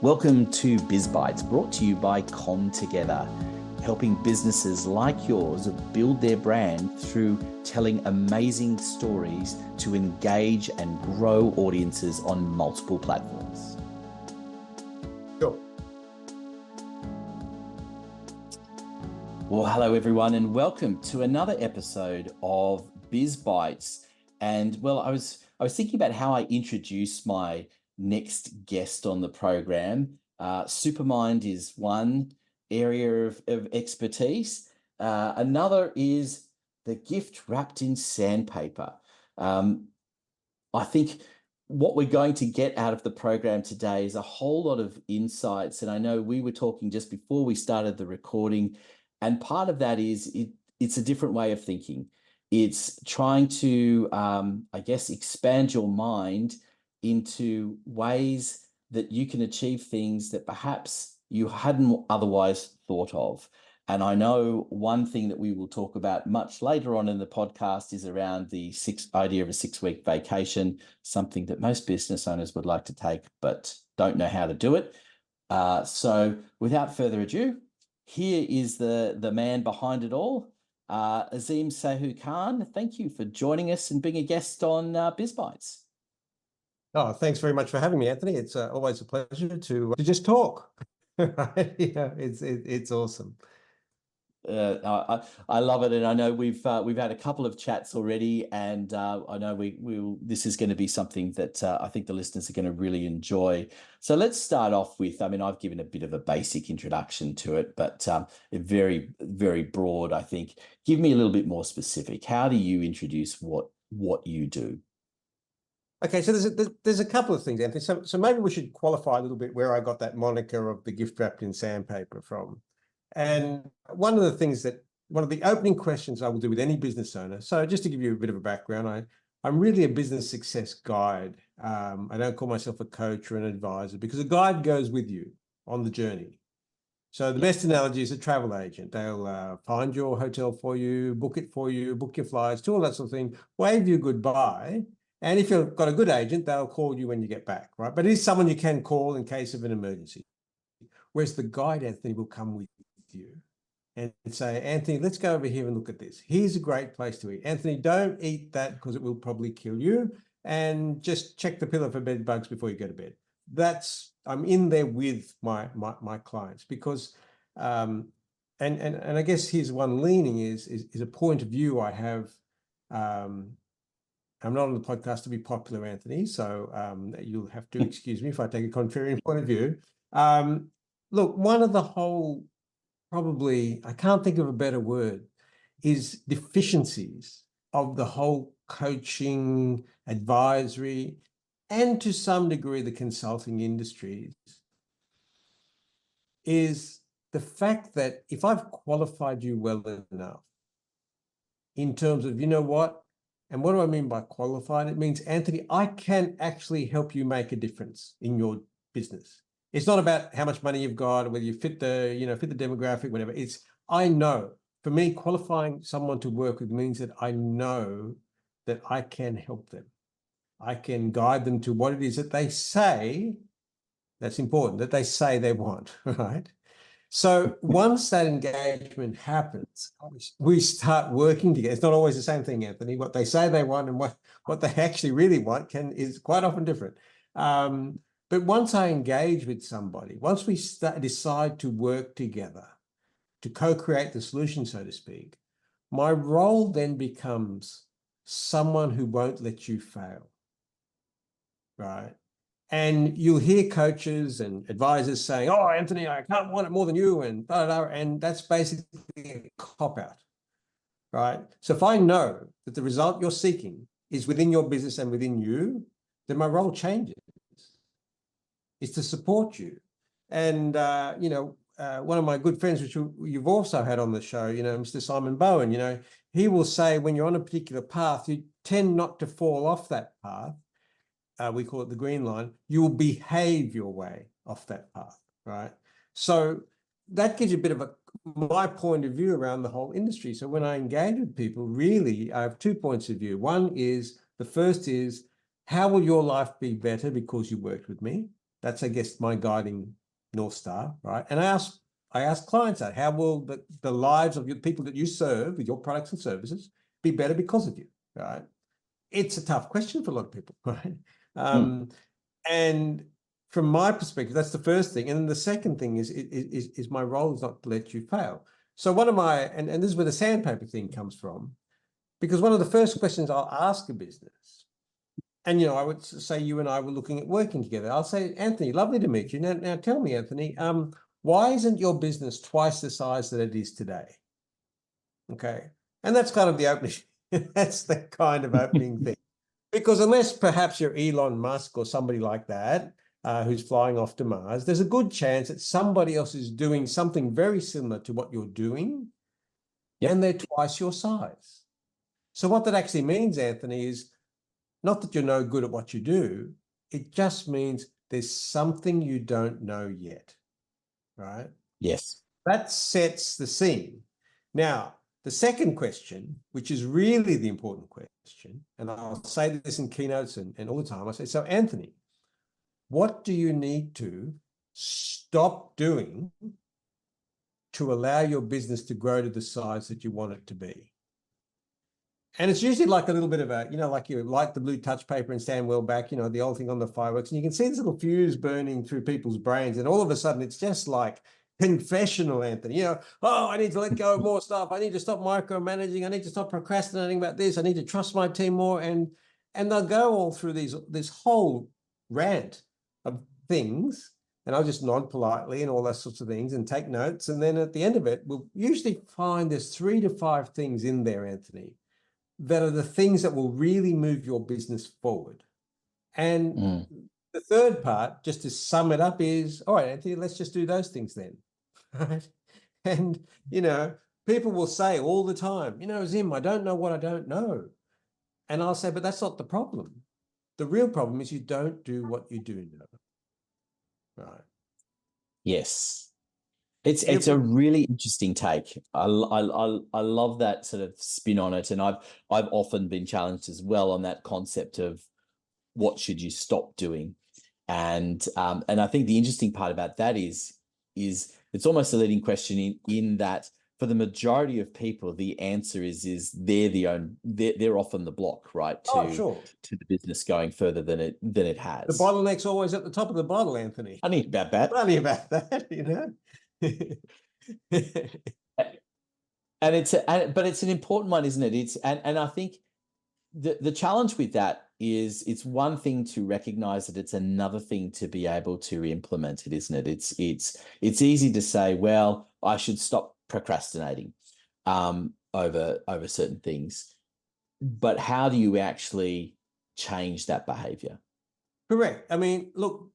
Welcome to BizBytes, brought to you by Com Together, helping businesses like yours build their brand through telling amazing stories to engage and grow audiences on multiple platforms. Sure. Well, hello everyone, and welcome to another episode of BizBytes. And well, I was thinking about how I introduce my next guest on the program. Supermind is one area of expertise. Another is the gift wrapped in sandpaper. I think what we're going to get out of the program today is a whole lot of insights. And I know we were talking just before we started the recording, and part of that is it's a different way of thinking. It's trying to, expand your mind into ways that you can achieve things that perhaps you hadn't otherwise thought of. And I know one thing that we will talk about much later on in the podcast is around the idea of a 6-week vacation, something that most business owners would like to take but don't know how to do it. So without further ado, here is the man behind it all, Azim Sahu-Kahn. Thank you for joining us and being a guest on BizBytes. Oh, thanks very much for having me, Anthony. It's always a pleasure to just talk. Right? Yeah, it's awesome. I love it, and I know we've had a couple of chats already, and I know this is going to be something that I think the listeners are going to really enjoy. So let's start off with, I've given a bit of a basic introduction to it, but very, very broad, I think. Give me a little bit more specific. How do you introduce what you do? Okay, so there's a couple of things, Anthony. So maybe we should qualify a little bit where I got that moniker of the gift wrapped in sandpaper from. And one of the opening questions I will do with any business owner. So just to give you a bit of a background, I'm really a business success guide. I don't call myself a coach or an advisor because a guide goes with you on the journey. So the best analogy is a travel agent. They'll find your hotel for you, book it for you, book your flights, do all that sort of thing, wave you goodbye. And if you've got a good agent, they'll call you when you get back, right? But it is someone you can call in case of an emergency. Whereas the guide, Anthony, will come with you and say, Anthony, let's go over here and look at this. Here's a great place to eat. Anthony, don't eat that because it will probably kill you. And just check the pillow for bed bugs before you go to bed. I'm in there with my clients because, and I guess here's one leaning is a point of view I have. I'm not on the podcast to be popular, Anthony, so you'll have to excuse me if I take a contrarian point of view. Look, one of the whole, probably, I can't think of a better word, is deficiencies of the whole coaching, advisory, and to some degree the consulting industries is the fact that if I've qualified you well enough in terms of, you know what, and what do I mean by qualified? It means, Anthony, I can actually help you make a difference in your business. It's not about how much money you've got, or whether you fit the demographic, whatever. It's, I know, for me, qualifying someone to work with means that I know that I can help them. I can guide them to what it is that they say, that's important, that they say they want, right? So once that engagement happens, we start working together. It's not always the same thing, Anthony. What they say they want and what they actually really want is quite often different. But once I engage with somebody, once we decide to work together, to co-create the solution, so to speak, my role then becomes someone who won't let you fail, right? And you'll hear coaches and advisors saying, oh, Anthony, I can't want it more than you, and blah, blah, blah. And that's basically a cop-out, right? So if I know that the result you're seeking is within your business and within you, then my role changes. It's to support you. And, one of my good friends, which you've also had on the show, Mr. Simon Bowen, he will say when you're on a particular path, you tend not to fall off that path. We call it the green line. You will behave your way off that path, right? So that gives you a bit of my point of view around the whole industry. So when I engage with people, really, I have 2 points of view. The first is, how will your life be better because you worked with me? That's, I guess, my guiding North Star, right? And I ask clients that, how will the lives of your people that you serve with your products and services be better because of you, right? It's a tough question for a lot of people, right? Mm. And from my perspective, that's the first thing. And then the second thing is my role is not to let you fail. So one of my, and this is where the sandpaper thing comes from, because one of the first questions I'll ask a business, and I would say you and I were looking at working together. I'll say, Anthony, lovely to meet you. Now tell me, Anthony, why isn't your business twice the size that it is today? Okay. And that's kind of the opening. That's the kind of opening thing. Because unless perhaps you're Elon Musk or somebody like that, who's flying off to Mars, there's a good chance that somebody else is doing something very similar to what you're doing, Yep. and they're twice your size. So what that actually means, Anthony, is not that you're no good at what you do. It just means there's something you don't know yet, right? Yes. That sets the scene. Now, the second question, which is really the important question, and I'll say this in keynotes and all the time, I say, so Anthony, what do you need to stop doing to allow your business to grow to the size that you want it to be? And it's usually like a little bit of a, like you light the blue touch paper and stand well back, the old thing on the fireworks, and you can see this little fuse burning through people's brains. And all of a sudden, it's just like confessional, Anthony. Oh, I need to let go of more stuff. I need to stop micromanaging. I need to stop procrastinating about this. I need to trust my team more. And they'll go all through this whole rant of things. And I'll just nod politely and all those sorts of things and take notes. And then at the end of it, we'll usually find there's 3 to 5 things in there, Anthony, that are the things that will really move your business forward. And the third part, just to sum it up, is, all right, Anthony, let's just do those things then. Right? And, people will say all the time, Zim, I don't know what I don't know. And I'll say, but that's not the problem. The real problem is you don't do what you do know. Right. Yes. It's a really interesting take. I love that sort of spin on it, and I've often been challenged as well on that concept of what should you stop doing, and I think the interesting part about that is it's almost a leading question in that for the majority of people the answer is they're often the block, right, Sure. to the business going further than it has. The bottleneck's always at the top of the bottle, Anthony. Funny about that. Funny about that, And but it's an important one, isn't it? And I think the challenge with that is it's one thing to recognize it, it's another thing to be able to implement it, isn't it? It's easy to say, well, I should stop procrastinating over certain things, but how do you actually change that behavior? Correct. I mean, look,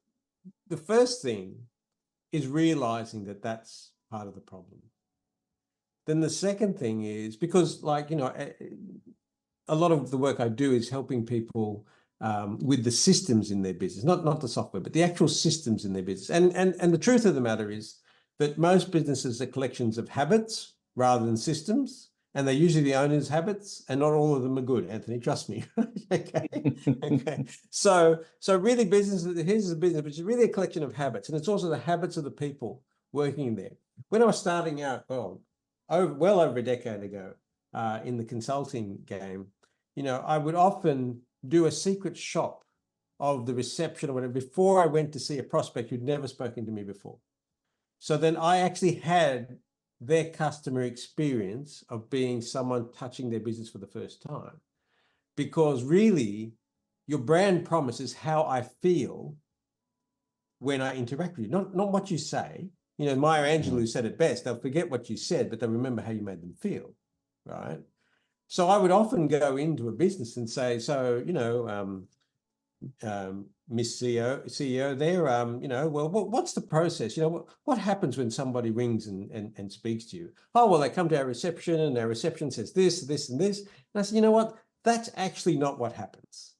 the first thing is realizing that that's part of the problem. Then the second thing is, because a lot of the work I do is helping people with the systems in their business, not the software, but the actual systems in their business. And the truth of the matter is that most businesses are collections of habits rather than systems, and they're usually the owner's habits, and not all of them are good, Anthony, trust me. Okay. So really here's a business, which is really a collection of habits, and it's also the habits of the people working there. When I was starting out, well over a decade ago, in the consulting game, I would often do a secret shop of the reception or whatever before I went to see a prospect who'd never spoken to me before. So then I actually had their customer experience of being someone touching their business for the first time. Because really, your brand promise is how I feel when I interact with you, not what you say. Maya Angelou said it best, they'll forget what you said, but they'll remember how you made them feel, right? So I would often go into a business and say, so, Miss CEO there, well, what's the process? What happens when somebody rings and speaks to you? Oh, well, they come to our reception and our reception says this, this, and this. And I said, you know what? That's actually not what happens.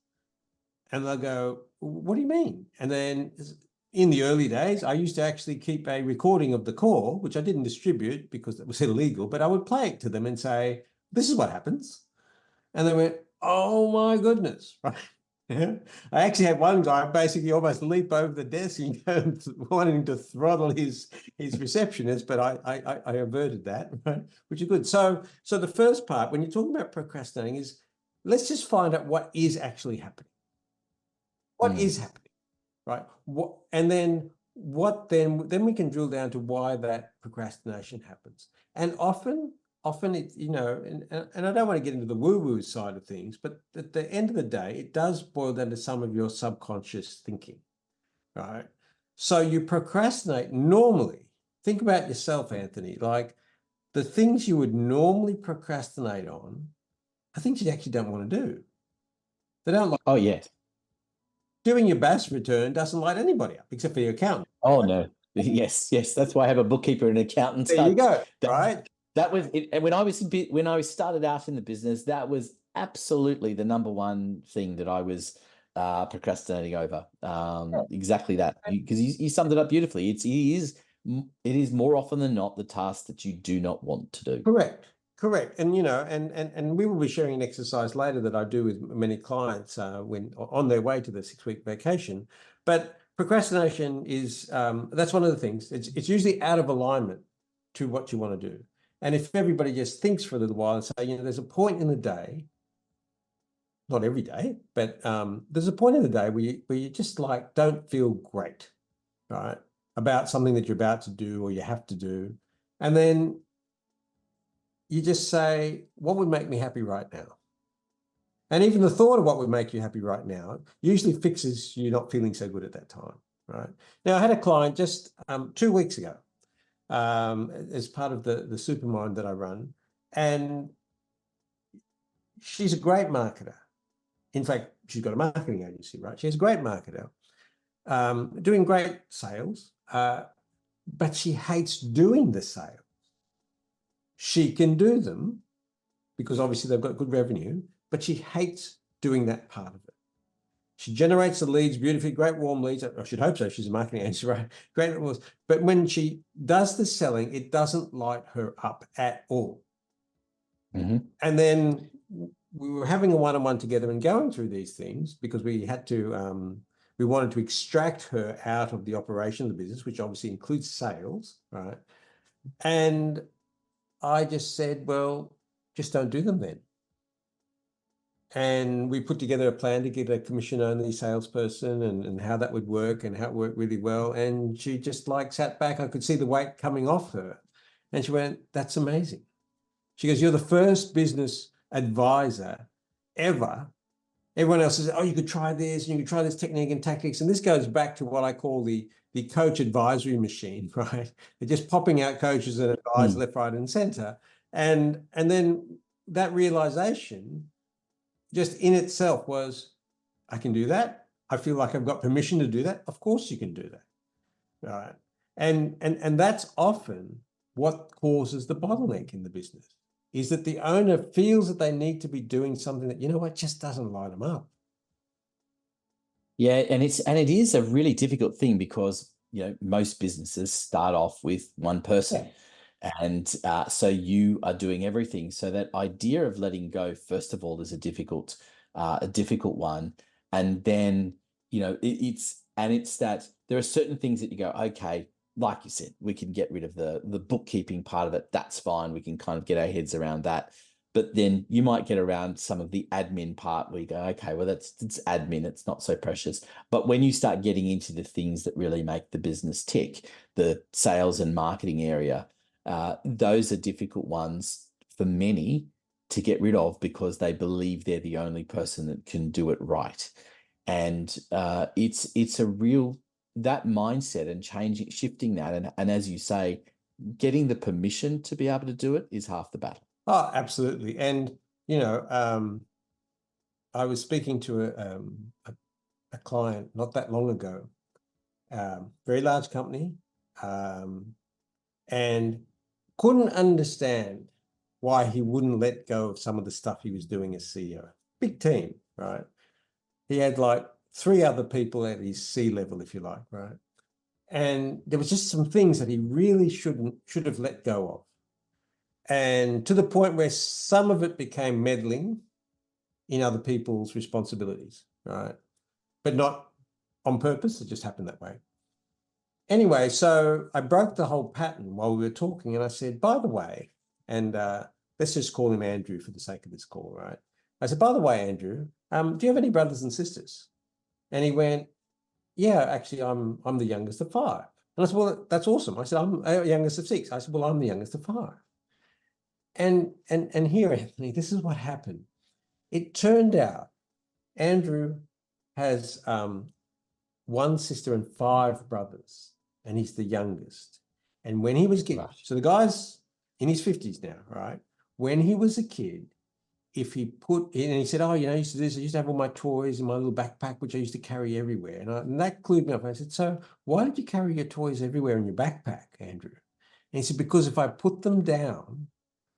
And they'll go, what do you mean? And then in the early days, I used to actually keep a recording of the call, which I didn't distribute because it was illegal, but I would play it to them and say, this is what happens. And they went, oh my goodness, right? Yeah. I actually had one guy basically almost leap over the desk and wanting to throttle his receptionist, but I averted that, right? Which is good. So the first part, when you're talking about procrastinating, is let's just find out what is actually happening. What Mm. is happening, right? What and then what then we can drill down to why that procrastination happens. And often it, and I don't want to get into the woo-woo side of things, but at the end of the day, it does boil down to some of your subconscious thinking, right? So you procrastinate normally. Think about yourself, Anthony, like the things you would normally procrastinate on are things you actually don't want to do. They don't like Oh, yes. doing your BAS return doesn't light anybody up except for your accountant. Oh, no. Yes, yes. That's why I have a bookkeeper and accountant. There you go, That, right? that was it. And when I was started out in the business, that was absolutely the number one thing that I was procrastinating over. Exactly that. Because you summed it up beautifully. It is more often than not the task that you do not want to do. Correct. Correct. And and we will be sharing an exercise later that I do with many clients when on their way to the 6-week vacation. But procrastination is that's one of the things. It's usually out of alignment to what you want to do. And if everybody just thinks for a little while and say, there's a point in the day, not every day, but there's a point in the day where you just like don't feel great, right? About something that you're about to do or you have to do. And then you just say, what would make me happy right now? And even the thought of what would make you happy right now usually fixes you not feeling so good at that time, right? Now, I had a client just 2 weeks ago as part of the Supermind that I run, and she's a great marketer. In fact, she's got a marketing agency, right? She's a great marketer, doing great sales, but she hates doing the sales. She can do them because obviously they've got good revenue, but she hates doing that part of it. She generates the leads beautifully, great warm leads. I should hope so. She's a marketing agency, right? Great warm leads. But when she does the selling, it doesn't light her up at all. Mm-hmm. And then we were having a one-on-one together and going through these things because we had to, we wanted to extract her out of the operation of the business, which obviously includes sales, right? And I just said, well, just don't do them then. And we put together a plan to get a commission-only salesperson and how that would work and how it worked really well. And she just like sat back. I could see the weight coming off her. And she went, that's amazing. She goes, you're the first business advisor ever. Everyone else says, oh, you could try this and you could try this technique and tactics. And this goes back to what I call the coach advisory machine, right? They're just popping out coaches and advise left, right, and center. And then that realization just in itself was, I can do that. I feel like I've got permission to do that. Of course you can do that. All right. And that's often what causes the bottleneck in the business is that the owner feels that they need to be doing something that, what, just doesn't light them up. Yeah, and it is a really difficult thing because most businesses start off with one person. Yeah. And so you are doing everything. So that idea of letting go, first of all, is a difficult one. And then, it's that there are certain things that you go, okay, like you said, we can get rid of the bookkeeping part of it. That's fine. We can kind of get our heads around that. But then you might get around some of the admin part where you go, okay, well, it's admin. It's not so precious. But when you start getting into the things that really make the business tick, the sales and marketing area, those are difficult ones for many to get rid of because they believe they're the only person that can do it right. And it's a real, that mindset and shifting that. And as you say, getting the permission to be able to do it is half the battle. Oh, absolutely. And, I was speaking to a client not that long ago, very large company, and couldn't understand why he wouldn't let go of some of the stuff he was doing as CEO. Big team, right? He had like 3 other people at his C level, if you like, right? And there was just some things that he really should have let go of. And to the point where some of it became meddling in other people's responsibilities. right? But not on purpose. It just happened that way. Anyway, so I broke the whole pattern while we were talking, and I said, by the way, and let's just call him Andrew for the sake of this call, right? I said, by the way, Andrew, do you have any brothers and sisters? And he went, yeah, actually, I'm the youngest of five. And I said, well, that's awesome. I said, I'm the youngest of six. I said, well, I'm the youngest of five. And here, Anthony, this is what happened. It turned out Andrew has one sister and five brothers, and he's the youngest. And when he was a kid, Right. so the guy's in his 50s now, right? When he was a kid, if he put in, and he said, oh, you know, I used to do this, I used to have all my toys in my little backpack, which I used to carry everywhere. And that clued me up. I said, so why did you carry your toys everywhere in your backpack, Andrew? And he said, because if I put them down,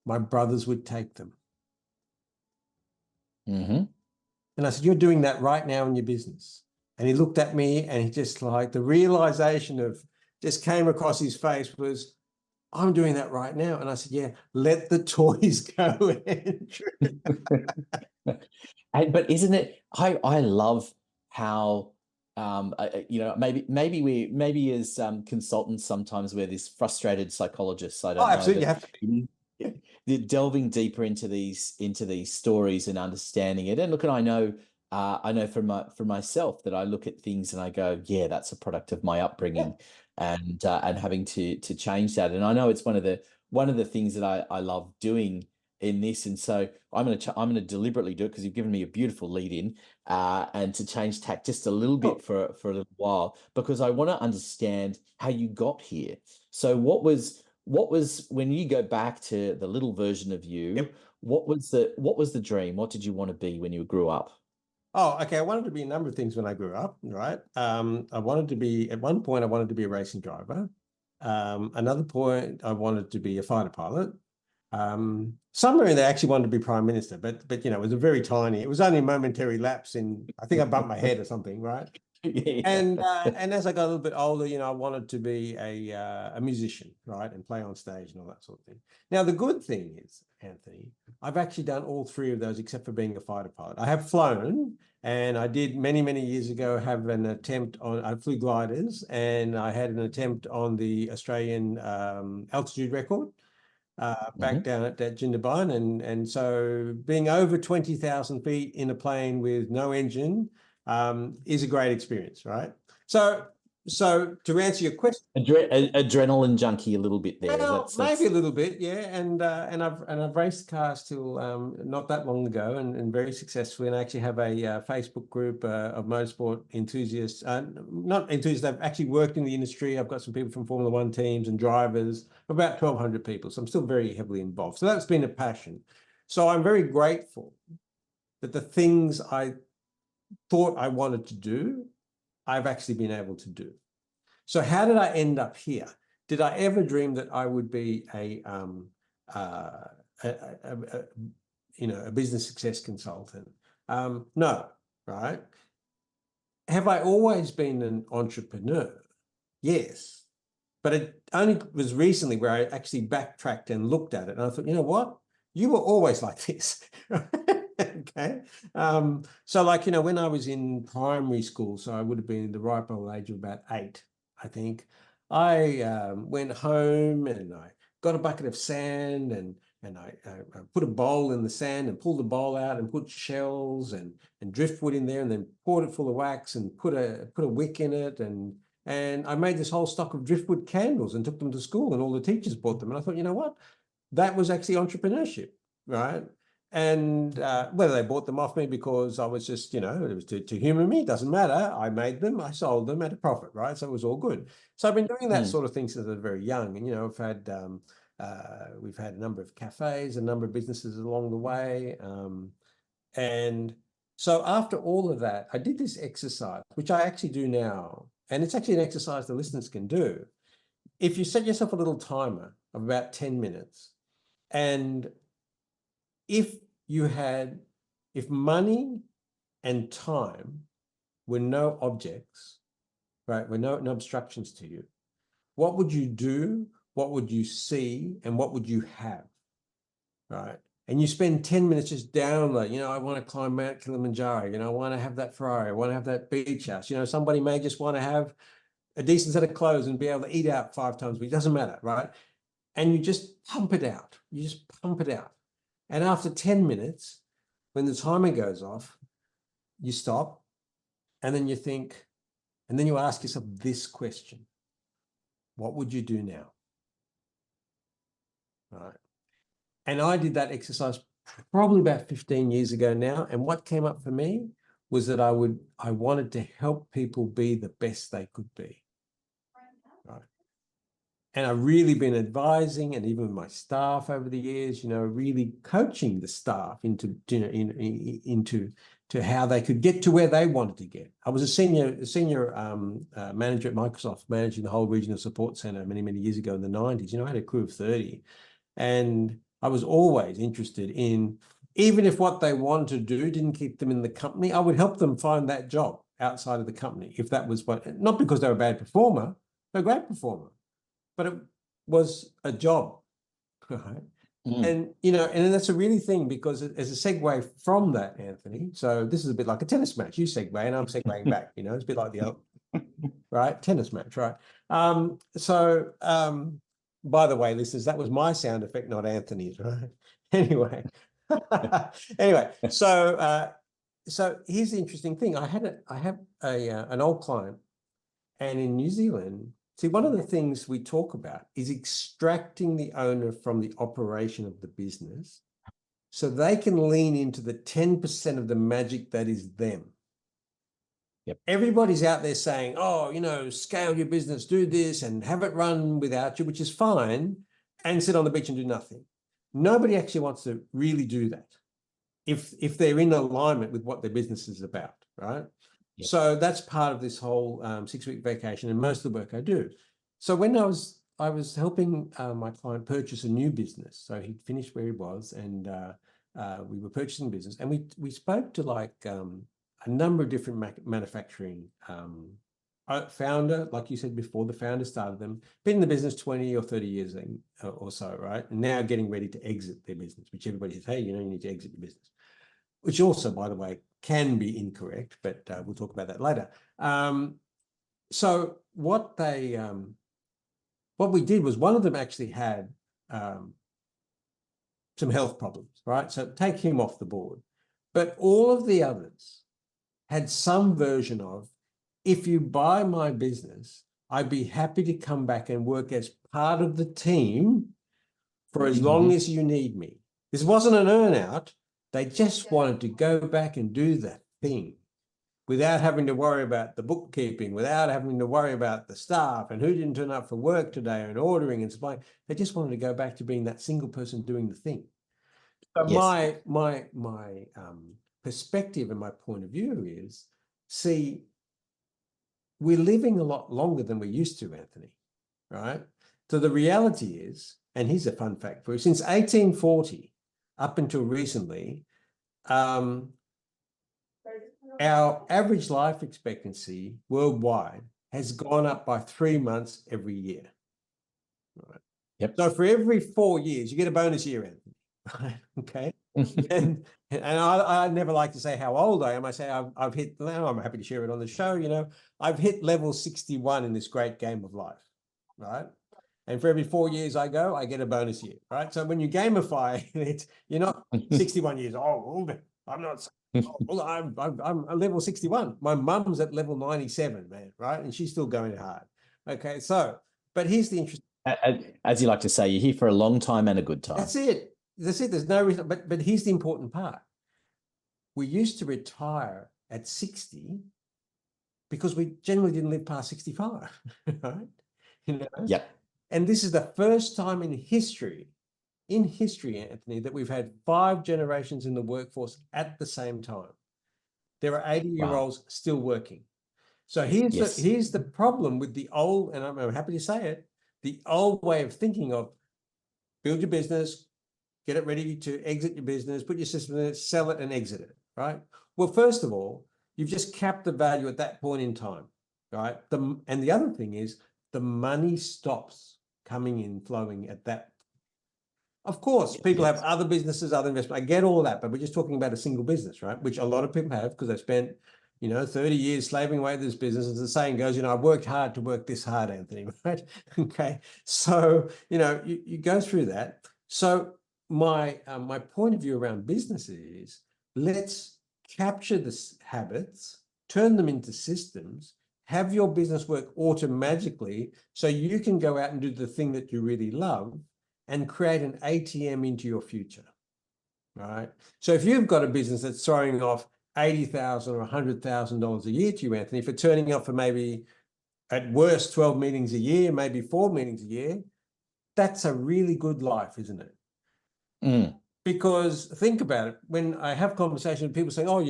my brothers would take them. Mm-hmm. And I said, you're doing that right now in your business. And he looked at me, and he just, like, the realization of just came across his face was, I'm doing that right now. And I said, yeah, let the toys go, Andrew. But isn't it? I love how you know, maybe as consultants sometimes we're this frustrated psychologists. I Oh, don't know, absolutely. but You have to be. delving deeper into these stories and understanding it. And look, and I know from myself that I look at things and I go, yeah, that's a product of my upbringing, and having to change that. And I know it's one of the things that I love doing in this. And so I'm going to deliberately do it because you've given me a beautiful lead in, and to change tack just a little bit for a little while, because I want to understand how you got here. So what was when you go back to the little version of you, Yep. what was the dream? What did you want to be when you grew up? Oh, okay. I wanted to be a number of things when I grew up, right? I wanted to be, at one point, I wanted to be a racing driver. Another point, I wanted to be a fighter pilot. Somewhere in there, I actually wanted to be prime minister, but you know, it was a very tiny, it was only a momentary lapse in, I think I bumped my head or something, right? Yeah. And as I got a little bit older, you know, I wanted to be a musician, right, and play on stage and all that sort of thing. Now, the good thing is, Anthony, I've actually done all three of those except for being a fighter pilot. I have flown, and I did many years ago have an attempt on. I flew gliders, and I had an attempt on the Australian altitude record. Back down at Jindabyne, and so being over 20,000 feet in a plane with no engine is a great experience, right? So to answer your question, Adrenaline junkie a little bit there. well, That's maybe a little bit, yeah. And I've raced cars till not that long ago, and very successfully. And I actually have a Facebook group of motorsport enthusiasts. Not enthusiasts. I've actually worked in the industry. I've got some people from Formula One teams and drivers, about 1,200 people. So I'm still very heavily involved. So that's been a passion. So I'm very grateful that the things I thought I wanted to do, I've actually been able to do. So how did I end up here? Did I ever dream that I would be a you know, a business success consultant? No, right? Have I always been an entrepreneur? Yes, but it only was recently where I actually backtracked and looked at it, and I thought, you know what? You were always like this. Okay. So like, you know, when I was in primary school, so I would have been the ripe old age of about 8, I think, I went home and I got a bucket of sand, and I put a bowl in the sand and pulled the bowl out and put shells and driftwood in there, and then poured it full of wax and put a wick in it, and I made this whole stock of driftwood candles and took them to school, and all the teachers bought them. And I thought, you know what? That was actually entrepreneurship, right? And whether they bought them off me because I was just, you know, it was to humor me, doesn't matter. I made them, I sold them at a profit, right? So it was all good. So I've been doing that sort of thing since I was very young. And, you know, we've had a number of cafes, a number of businesses along the way. And so after all of that, I did this exercise, which I actually do now. And it's actually an exercise the listeners can do. If you set yourself a little timer of about 10 minutes, and if money and time were no objects, right, were no obstructions to you, what would you do? What would you see? And what would you have? Right. and you spend 10 minutes just download, I want to climb Mount Kilimanjaro, I want to have that Ferrari, I want to have that beach house. Somebody may just want to have a decent set of clothes and be able to eat out 5 times a week. It doesn't matter, right? And you just pump it out. You just pump it out. And after 10 minutes, when the timer goes off, you stop, and then you think, and then you ask yourself this question: what would you do now? Right. And I did that exercise probably about 15 years ago now. And what came up for me was that I wanted to help people be the best they could be. Right. And I've really been advising, and even with my staff over the years, really coaching the staff into how they could get to where they wanted to get. I was a senior manager at Microsoft, managing the whole regional support center many, many years ago in the 90s. I had a crew of 30, and I was always interested in, even if what they wanted to do didn't keep them in the company, I would help them find that job outside of the company. If that was not because they were a bad performer, they're a great performer, but it was a job, right? And, and that's a really thing, because as a segue from that, Anthony, so this is a bit like a tennis match. You segue and I'm segueing back, it's a bit like the right? Tennis match, right? By the way, listeners, that was my sound effect, not Anthony's, right? Anyway, so here's the interesting thing. I have an old client, and in New Zealand, see, one of the things we talk about is extracting the owner from the operation of the business so they can lean into the 10% of the magic that is them. Yep. Everybody's out there saying, oh, scale your business, do this and have it run without you, which is fine, and sit on the beach and do nothing. Nobody actually wants to really do that if they're in alignment with what their business is about, right? Yep. So that's part of this whole 6-week vacation, and most of the work I do. So when I was helping my client purchase a new business, so he'd finished where he was, and we were purchasing business, and we spoke to a number of different manufacturing founder, like you said before, the founder started them, been in the business 20 or 30 years or so, right? And now getting ready to exit their business, which everybody says, hey, you need to exit your business, which also, by the way, can be incorrect, but we'll talk about that later. So what we did was, one of them actually had some health problems, right? So take him off the board. But all of the others had some version of, if you buy my business, I'd be happy to come back and work as part of the team for as long as you need me. This wasn't an earn out. They just wanted to go back and do that thing without having to worry about the bookkeeping, without having to worry about the staff and who didn't turn up for work today and ordering and supplying. They just wanted to go back to being that single person doing the thing. So yes. my perspective and my point of view is, see, we're living a lot longer than we used to, Anthony, right? So the reality is, and here's a fun fact for you, since 1840 up until recently, our average life expectancy worldwide has gone up by 3 months every year. Right. Yep. So for every 4 years, you get a bonus year, Anthony. Right? Okay. and I never like to say how old I am. I say I've hit, now I'm happy to share it on the show, I've hit level 61 in this great game of life, right? And for every 4 years I go, I get a bonus year, right? So when you gamify it, you're not 61 years old. I'm not old. I'm a level 61. My mum's at level 97, man, right? And she's still going hard. Okay, so, but here's the interesting. As you like to say, you're here for a long time and a good time. That's it. There's no reason, but here's the important part. We used to retire at 60 because we generally didn't live past 65, right? Yep. And this is the first time in history, Anthony, that we've had 5 generations in the workforce at the same time. There are 80-year-olds still working. So here's the problem with the old, and I'm happy to say it, the old way of thinking of build your business, get it ready to exit your business, put your system in it, sell it and exit it, right? Well, first of all, you've just capped the value at that point in time, right? And the other thing is the money stops coming in, flowing at that. Of course, people have Yes. other businesses, other investments. I get all that, but we're just talking about a single business, right? Which a lot of people have because they've spent, 30 years slaving away at this business. As the saying goes, I've worked hard to work this hard, Anthony, right? Okay. So, you go through that. So my point of view around business is let's capture the habits, turn them into systems, have your business work automatically so you can go out and do the thing that you really love and create an ATM into your future, right? So if you've got a business that's throwing off $80,000 or $100,000 a year to you, Anthony, for turning up for maybe at worst 12 meetings a year, maybe 4 meetings a year, that's a really good life, isn't it? Mm. Because think about it, when I have conversations with people saying, oh,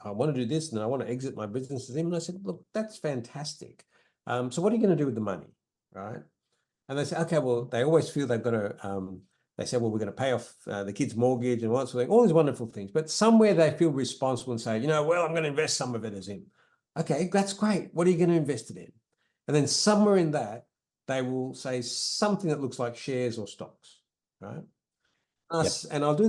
I want to do this and I want to exit my business, and I said, look, that's fantastic. So what are you going to do with the money, right? And they say, okay, well, they always feel they've got to, they say, well, we're going to pay off the kid's mortgage and all these wonderful things. But somewhere they feel responsible and say, well, I'm going to invest some of it as in. Okay, that's great. What are you going to invest it in? And then somewhere in that, they will say something that looks like shares or stocks, right? Yep. And I'll do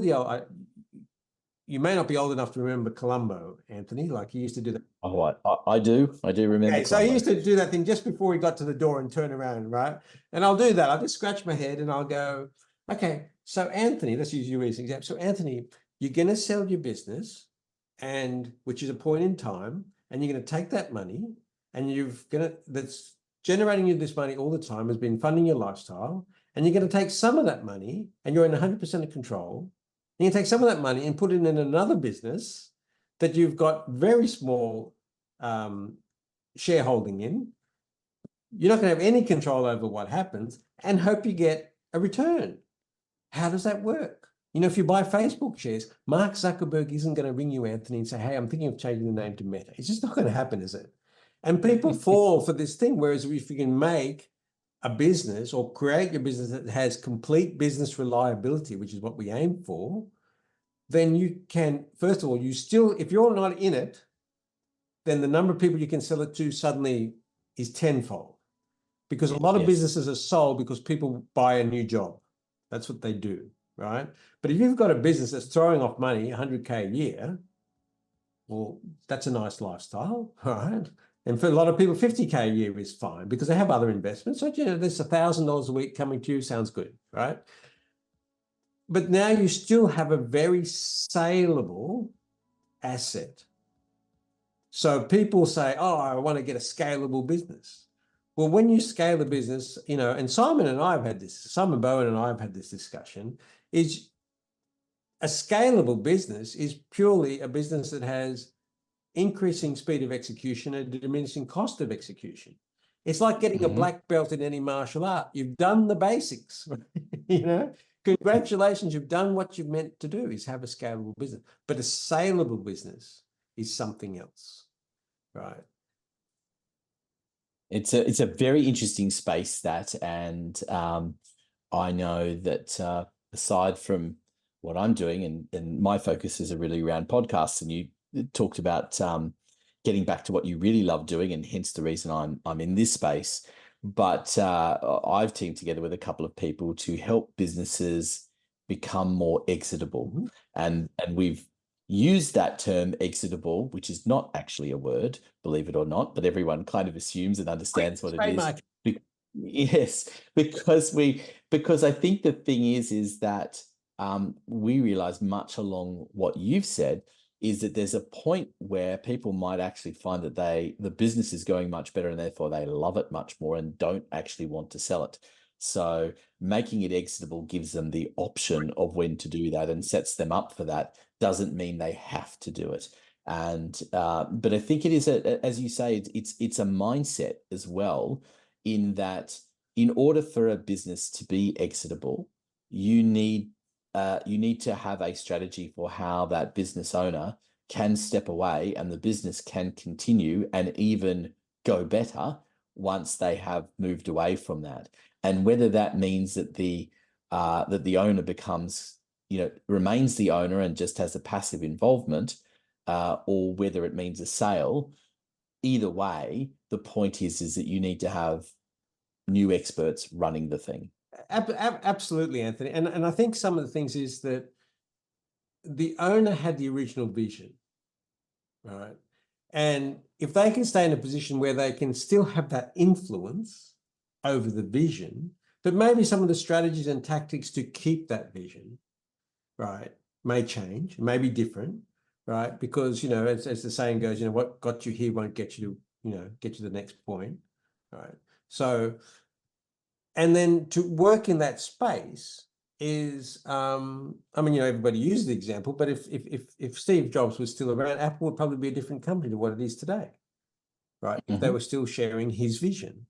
you may not be old enough to remember Columbo, Anthony, like he used to do that. Oh, I do. I do remember Okay, so he Columbo. used to do that thing just before he got to the door and turn around, right? And I'll do that. I'll just scratch my head and I'll go, okay, so Anthony, let's use you as an example. So Anthony, you're going to sell your business, and which is a point in time, and you're going to take that money and that's generating you this money all the time, has been funding your lifestyle, and you're going to take some of that money and you're in 100% of control. And you can take some of that money and put it in another business that you've got very small shareholding in. You're not going to have any control over what happens and hope you get a return. How does that work? If you buy Facebook shares, Mark Zuckerberg isn't going to ring you, Anthony, and say, hey, I'm thinking of changing the name to Meta. It's just not going to happen, is it? And people fall for this thing. Whereas if you can make a business or create a business that has complete business reliability, which is what we aim for, then you can, first of all, if you're not in it, then the number of people you can sell it to suddenly is tenfold. Because a lot of Yes. businesses are sold because people buy a new job. That's what they do, right? But if you've got a business that's throwing off money, 100K a year, well, that's a nice lifestyle, right? And for a lot of people, 50K a year is fine because they have other investments. So, there's $1,000 a week coming to you, sounds good, right? But now you still have a very saleable asset. So people say, oh, I want to get a scalable business. Well, when you scale a business, and Simon Bowen and I have had this discussion, is a scalable business is purely a business that has increasing speed of execution and diminishing cost of execution. It's like getting a black belt in any martial art. You've done the basics, Congratulations, you've done what you've meant to do, is have a scalable business. But a saleable business is something else, right? It's a very interesting space, that, and I know that aside from what I'm doing, and my focuses are really around podcasts, and you talked about getting back to what you really love doing, and hence the reason I'm in this space. But I've teamed together with a couple of people to help businesses become more exitable, and we've used that term exitable, which is not actually a word, believe it or not, but everyone kind of assumes and understands what it is. Yes, because I think the thing is that we realize, much along what you've said, is that there's a point where people might actually find that the business is going much better and therefore they love it much more and don't actually want to sell it. So making it exitable gives them the option of when to do that and sets them up for that. Doesn't mean they have to do it. And but I think it is, as you say, it's a mindset as well, in that in order for a business to be exitable, you need to have a strategy for how that business owner can step away and the business can continue and even go better once they have moved away from that. And whether that means that the owner becomes, remains the owner and just has a passive involvement, or whether it means a sale, either way, the point is that you need to have new experts running the thing. Absolutely, Anthony. And I think some of the things is that the owner had the original vision, right? And if they can stay in a position where they can still have that influence over the vision, but maybe some of the strategies and tactics to keep that vision, right, may change, may be different, right? Because, you know, as the saying goes, you know, what got you here won't get you to, you know, get you to the next point, right? So, and then to work in that space is, I mean, you know, everybody uses the example, but if Steve Jobs was still around, Apple would probably be a different company to what it is today, right? If they were still sharing his vision,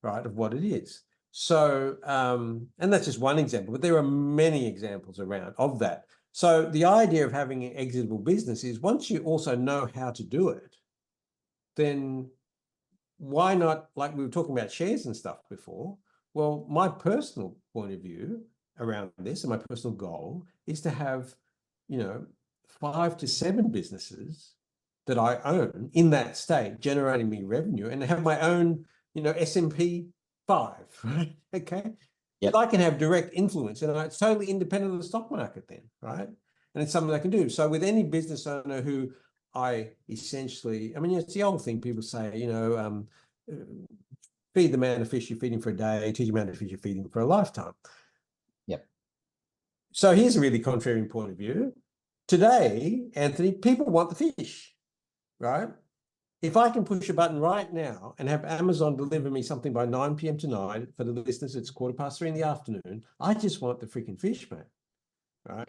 right, of what it is. So, and that's just one example, but there are many examples around of that. So the idea of having an exitable business is once you also know how to do it, then why not, like we were talking about shares and stuff before, well, my personal point of view around this and my personal goal is to have, you know, 5 to 7 businesses that I own in that state, generating me revenue, and have my own, you know, S&P 5, right? Okay. Yep. I can have direct influence, and it's totally independent of the stock market then, right? And it's something I can do. So with any business owner who I essentially, I mean, it's the old thing people say, you know, feed the man a fish, you feed him for a day, teach a man to fish, you feed him for a lifetime. Yep. So here's a really contrarian point of view. Today, Anthony, people want the fish, right? If I can push a button right now and have Amazon deliver me something by 9 p.m. tonight, for the listeners, it's 3:15 in the afternoon. I just want the freaking fish, mate, right?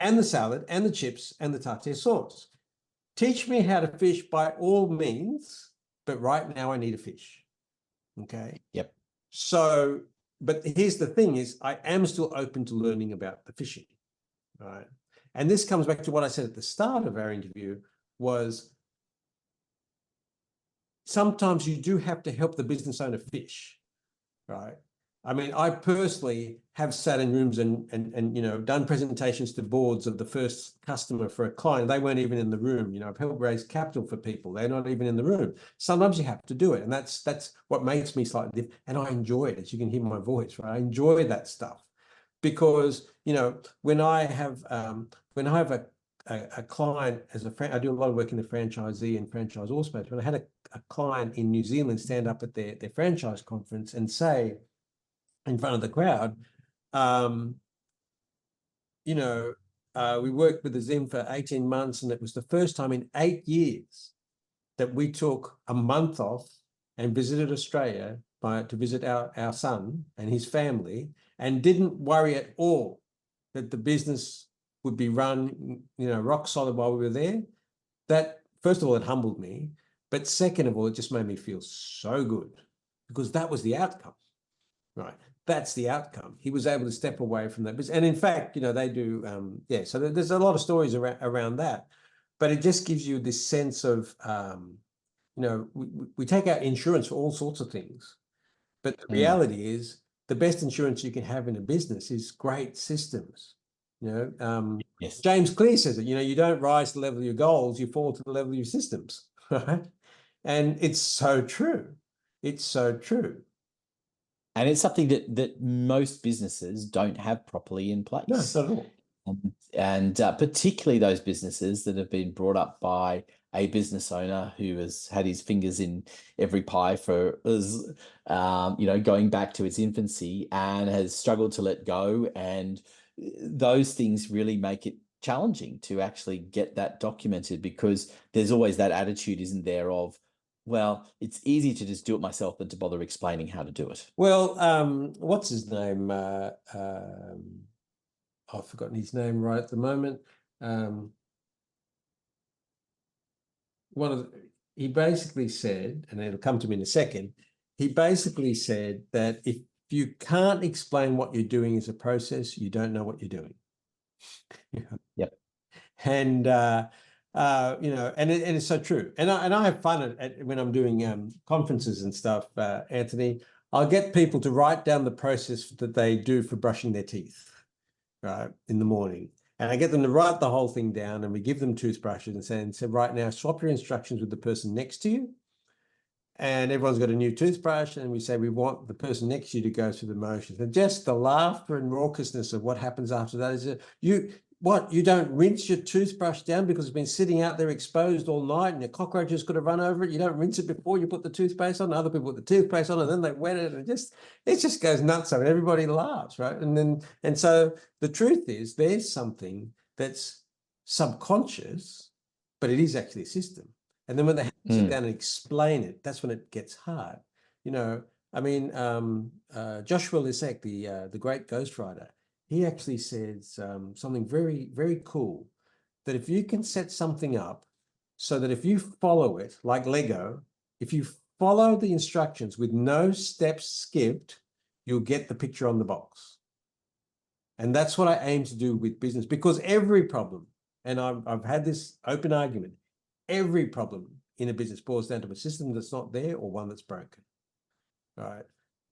And the salad and the chips and the tartare sauce. Teach me how to fish by all means, but right now I need a fish. Okay. Yep. So, but here's the thing is I am still open to learning about the fishing, right? And this comes back to what I said at the start of our interview was sometimes you do have to help the business owner fish, right? I mean, I personally have sat in rooms and you know, done presentations to boards of the first customer for a client. They weren't even in the room. You know, I've helped raise capital for people. They're not even in the room. Sometimes you have to do it. And that's what makes me slightly different. And I enjoy it, as you can hear my voice, right? I enjoy that stuff because, you know, when I have a client as a friend, I do a lot of work in the franchisee and franchisor space. When I had a client in New Zealand stand up at their franchise conference and say, in front of the crowd, you know, we worked with Azim for 18 months, and it was the first time in 8 years that we took a month off and visited Australia to visit our son and his family, and didn't worry at all that the business would be run, you know, rock solid while we were there. That, first of all, it humbled me, but second of all, it just made me feel so good because that was the outcome, right? That's the outcome. He was able to step away from that business. And in fact, you know, they do, yeah, so there's a lot of stories around that, but it just gives you this sense of, you know, we take out insurance for all sorts of things, but the reality is the best insurance you can have in a business is great systems. You know, Yes. James Clear says it, you know, you don't rise to the level of your goals, you fall to the level of your systems, right? And it's so true. It's so true. And it's something that most businesses don't have properly in place. No, not at all. And particularly those businesses that have been brought up by a business owner who has had his fingers in every pie for you know, going back to its infancy and has struggled to let go. And those things really make it challenging to actually get that documented because there's always that attitude, isn't there, of, well, it's easy to just do it myself than to bother explaining how to do it. Well, what's his name? I've forgotten his name right at the moment. He basically said, and it'll come to me in a second, he basically said that if you can't explain what you're doing as a process, you don't know what you're doing. Yep. And you know, and it's so true. And I have fun when I'm doing conferences and stuff, Anthony. I'll get people to write down the process that they do for brushing their teeth, right, in the morning. And I get them to write the whole thing down, and we give them toothbrushes and say, right now, swap your instructions with the person next to you and everyone's got a new toothbrush, and we say we want the person next to you to go through the motions. And just the laughter and raucousness of what happens after that is you don't rinse your toothbrush down because it's been sitting out there exposed all night and the cockroaches could have run over it. You don't rinse it before you put the toothpaste on. Other people put the toothpaste on and then they wet it, and it just goes nuts. I mean, everybody laughs, right? And so the truth is there's something that's subconscious, but it is actually a system. And then when they have to sit down and explain it, that's when it gets hard. You know, I mean, Joshua Lisek, the great ghostwriter, he actually says something very, very cool, that if you can set something up so that if you follow it, like Lego, if you follow the instructions with no steps skipped, you'll get the picture on the box. And that's what I aim to do with business, because every problem, and I've had this open argument, every problem in a business boils down to a system that's not there or one that's broken. Right?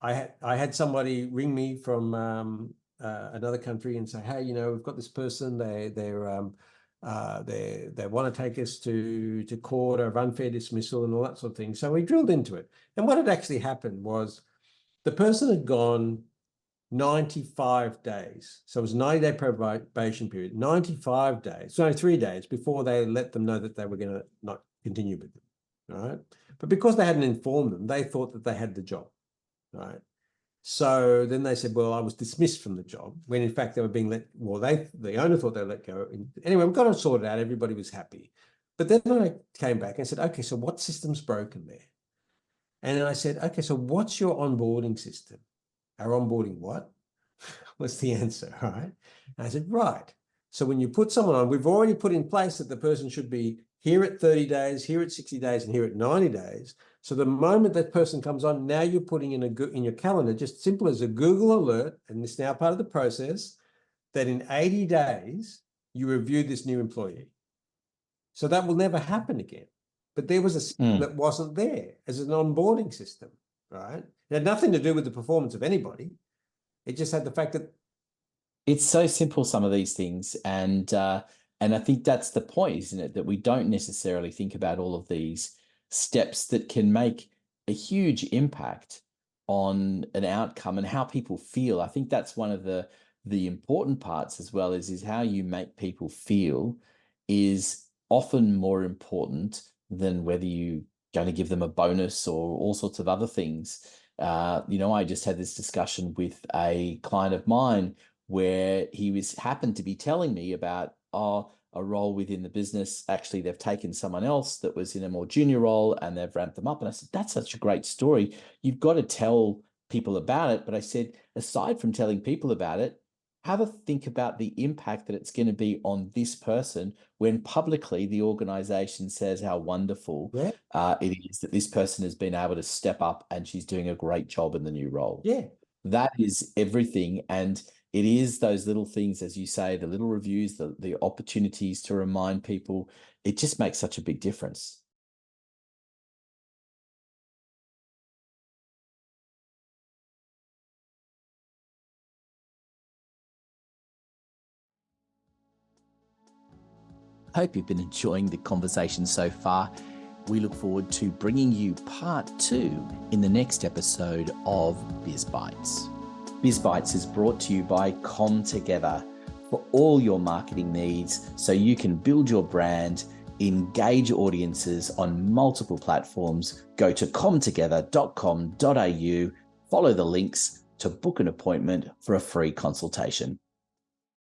I had somebody ring me from another country and say, hey, you know, we've got this person. They want to take us to court of unfair dismissal and all that sort of thing. So we drilled into it, and what had actually happened was the person had gone 95 days. So it was a 90-day probation period, 95 days, so 3 days before they let them know that they were going to not continue with them, right? But because they hadn't informed them, they thought that they had the job, right? So then they said, well, I was dismissed from the job, when in fact they were being let, well, the owner thought they were let go. Anyway, we got it sorted out. Everybody was happy. But then I came back and said, okay, so what system's broken there? And then I said, okay, so what's your onboarding system? Our onboarding what? Was the answer, right? And I said, right. So when you put someone on, we've already put in place that the person should be here at 30 days, here at 60 days, and here at 90 days. So the moment that person comes on, now you're putting in your calendar, just simple as a Google alert, and it's now part of the process, that in 80 days, you review this new employee. So that will never happen again. But there was a system that wasn't there as an onboarding system, right? It had nothing to do with the performance of anybody. It just had the fact that it's so simple, some of these things. And I think that's the point, isn't it? That we don't necessarily think about all of these steps that can make a huge impact on an outcome and how people feel. I think that's one of the important parts as well, is how you make people feel is often more important than whether you're going to give them a bonus or all sorts of other things. You know, I just had this discussion with a client of mine where he happened to be telling me about a role within the business. Actually, they've taken someone else that was in a more junior role and they've ramped them up. And I said, that's such a great story. You've got to tell people about it. But I said, aside from telling people about it, have a think about the impact that it's going to be on this person when publicly the organization says how wonderful it is that this person has been able to step up and she's doing a great job in the new role. Yeah. That is everything. And it is those little things, as you say, the little reviews, the opportunities to remind people. It just makes such a big difference. I hope you've been enjoying the conversation so far. We look forward to bringing you part 2 in the next episode of Biz Bites. Biz Bites is brought to you by ComTogether for all your marketing needs so you can build your brand, engage audiences on multiple platforms. Go to comtogether.com.au, follow the links to book an appointment for a free consultation.